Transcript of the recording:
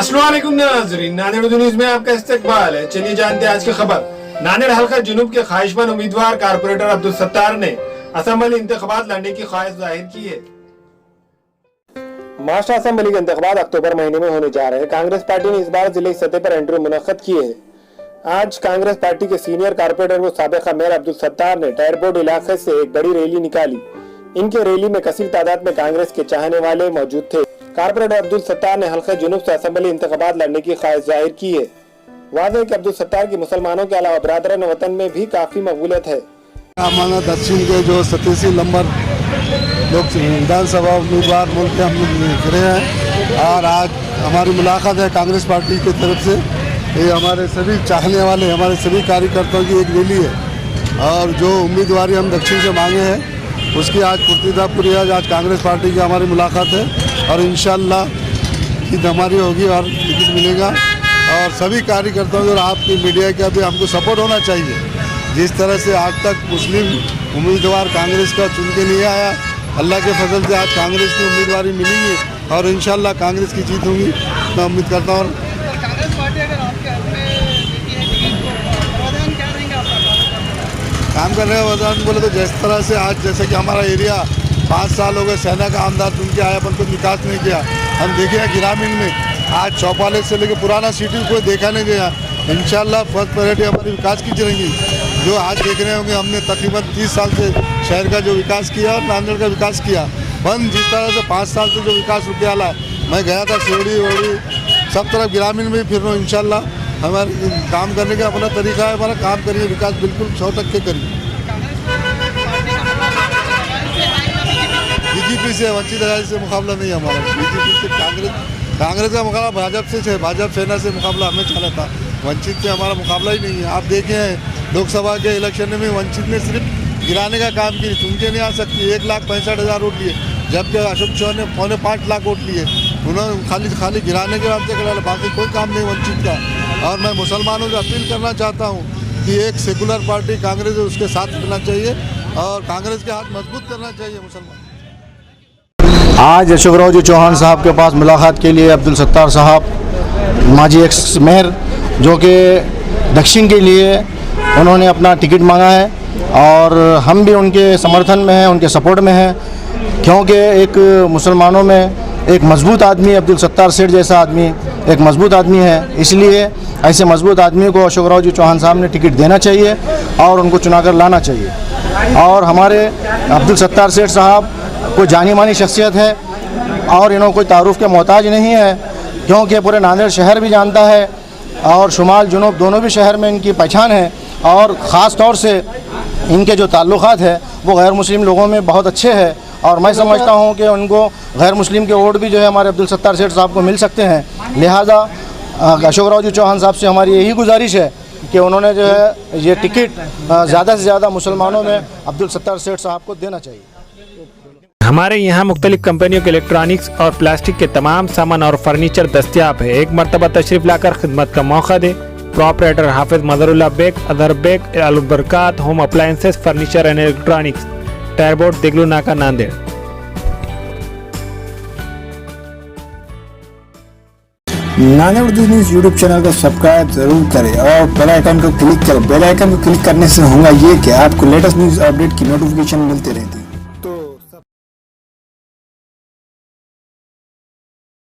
अस्सलाम वालेकुम नाज़रीन, नांदेड़ न्यूज़ में आपका इस्तकबाल है। चलिए जानते हैं आज की खबर। नांदेड़ हल्का जुनूब के ख्वाहिशमंद उम्मीदवार कारपोरेटर अब्दुल सत्तार ने असेंबली इंतखाबात लड़ने की ख्वाहिश जाहिर की है। महाराष्ट्र असेंबली के इंतखाबात अक्टूबर महीने में होने जा रहे हैं। कांग्रेस पार्टी ने इस बार जिले सतह पर इंटरव्यू मुनक्कद किए हैं। आज कांग्रेस पार्टी के सीनियर कारपोरेटर व साबिक़ा मेयर अब्दुल सत्तार ने टायरपोर्ट इलाके से एक बड़ी रैली निकाली। इनके रैली में कसीर तादाद में कांग्रेस के चाहने वाले मौजूद थे। कारपोरेटर अब्दुल सत्तार ने हल्का जुनूब से असेंबली इंतखाबात लड़ने की ख्वाहिश जाहिर की है। वाज़ेह है कि अब्दुल सत्तार की मुसलमानों के अलावा बरादरान वतन में भी काफी मकबूलियत है। हमारा दक्षिण के जो 87 नंबर लोग विधानसभा उम्मीदवार मुल्क के हम लोग खड़े हैं और आज हमारी मुलाकात है कांग्रेस पार्टी की तरफ से। ये हमारे सभी चाहने वाले हमारे सभी कार्यकर्ताओं की एक रैली है और जो उम्मीदवारी हम दक्षिण से मांगे हैं उसकी आज पूर्तिता पूरी आज कांग्रेस पार्टी की हमारी मुलाकात है और इंशाअल्लाह जीत हमारी होगी और टिकट मिलेगा। और सभी कार्यकर्ताओं और आपकी मीडिया का भी हमको सपोर्ट होना चाहिए। जिस तरह से आज तक मुस्लिम उम्मीदवार कांग्रेस का चुन के नहीं आया, अल्लाह के फजल से आज कांग्रेस की उम्मीदवारी मिलेगी और इंशाअल्लाह कांग्रेस की जीत होगी, मैं उम्मीद करता हूँ। काम करने का वजह बोले तो जिस तरह से आज जैसे कि हमारा एरिया 5 साल हो गए सेना का आमदार चुन के आया पर कोई विकास नहीं किया। हम देखे हैं ग्रामीण में आज चौपाले से लेकर पुराना सिटी कोई देखा नहीं गया। इंशाल्लाह फर्स्ट प्रायोरिटी हमारी विकास की जाएगी। जो आज देख रहे होंगे हमने तकरीबन 30 साल से शहर का जो विकास किया और नांदेड़ का विकास किया बंद जिस तरह से 5 साल से जो विकास रुके वाला है। मैं गया था शिरडी वोड़ी सब तरफ ग्रामीण में फिर रहा हूँ। इंशाल्लाह हमारे काम करने का अपना तरीका है, हमारा काम करिए, विकास बिल्कुल 100% करिए। बीजेपी से वंचित आजादी से मुकाबला नहीं हमारा, बीजेपी से कांग्रेस का मुकाबला भाजपा से भाजपा सेना से मुकाबला हमें चला था। वंचित से हमारा मुकाबला ही नहीं है। आप देखे हैं लोकसभा के इलेक्शन में वंचित ने सिर्फ गिराने का काम किया, चुन के नहीं आ सकती। 1,65,000 वोट लिए जबकि अशोक चौहान ने 5.25 लाख वोट लिए। उन्होंने खाली गिराने के वास्ते करा, बाकी कोई काम नहीं वंचित का। और मैं मुसलमानों से अपील करना चाहता हूँ कि एक सेकुलर पार्टी कांग्रेस है उसके साथ रहना चाहिए और कांग्रेस के हाथ मजबूत करना चाहिए मुसलमान। आज अशोक चौहान साहब के पास मुलाकात के लिए अब्दुल सत्तार साहब माजी एक्स मेयर जो कि दक्षिण के लिए उन्होंने अपना टिकट मांगा है और हम भी उनके समर्थन में हैं, उनके सपोर्ट में हैं, क्योंकि एक मुसलमानों में एक मजबूत आदमी अब्दुल सत्तार सेठ जैसा आदमी एक मजबूत आदमी है। इसलिए ऐसे मजबूत आदमी को अशोक चौहान साहब ने टिकट देना चाहिए और उनको चुनाकर लाना चाहिए। और हमारे अब्दुल सत्तार सेठ साहब कोई जानी मानी शख्सियत है और इन्हों कोई तारुफ के मोहताज नहीं है, क्योंकि पूरे नांदेड़ शहर भी जानता है और शुमाल जुनूब दोनों भी शहर में इनकी पहचान है। और ख़ास तौर से इनके जो ताल्लुक़ात है वो गैर मुस्लिम लोगों में बहुत अच्छे हैं और मैं समझता हूँ कि उनको गैर मुस्लिम के वोट भी जो है हमारे अब्दुल सत्तार सेठ साहब को मिल सकते हैं। लिहाजा अशोक चौहान साहब से हमारी यही गुजारिश है कि उन्होंने जो है ये टिकट ज़्यादा से ज़्यादा मुसलमानों में अब्दुल सत्तार सेठ साहब को देना चाहिए। हमारे यहाँ मुख्तलिफ कंपनियों के इलेक्ट्रॉनिक्स और प्लास्टिक के तमाम सामान और फर्नीचर दस्तियाब है। एक मरतबा तशरीफ लाकर खिदमत का मौका दे। प्रोपराइटर हाफिज मजहरुल्लाह बेग, अदर Baig, Al Barkat home appliances, furniture and electronics, टायरपोर्ट Deglur Naka, Nanded. Nanded news YouTube channel को सब्सक्राइब जरूर करें और बेल आइकन को क्लिक करें। बेल आइकन को क्लिक करने से होगा ये कि आपको लेटेस्ट न्यूज़ अपडेट की नोटिफिकेशन मिलती रहे।